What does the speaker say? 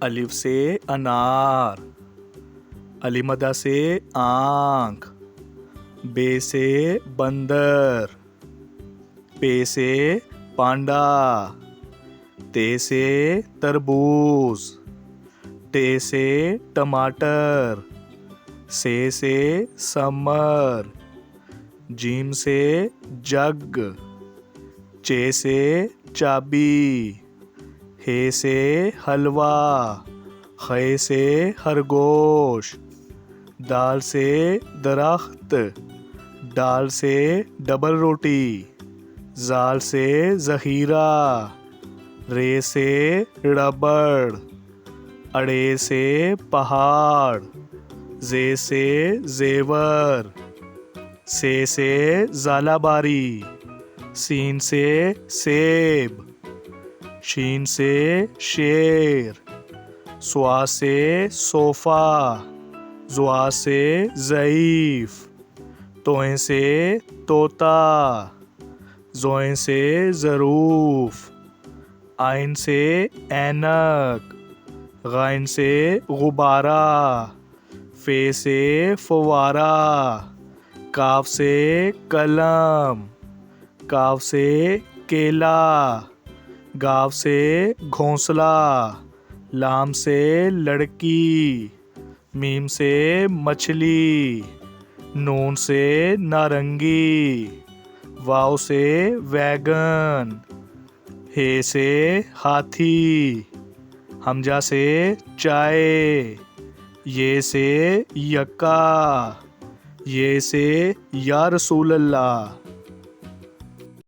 الف سے انار، علی مدہ سے آنکھ، بے سے بندر، پے سے پانڈا، تے سے تربوز، ٹے سے ٹماٹر، سے سمر، جیم سے جگ، چے سے چابی، ہے سے حلوہ، خے سے خرگوش، دال سے درخت، ڈال سے ڈبل روٹی، زال سے ذخیرہ، رے سے ربڑ، اڑے سے پہاڑ، زے سے زیور، سے زالہ باری، سین سے سیب، شین سے شیر، سوا سے صوفہ، زوا سے ضعیف، توئیں سے طوطا، زوئیں سے ظروف، آئن سے اینک، غائن سے غبارہ، فے سے فوارہ، کاف سے قلم، کاف سے کیلا، گاو سے گھونسلہ، لام سے لڑکی، میم سے مچھلی، نون سے نارنگی، واو سے ویگن، ہے سے ہاتھی، حمزہ سے چائے، یہ سے یکا، یہ سے یا رسول اللہ۔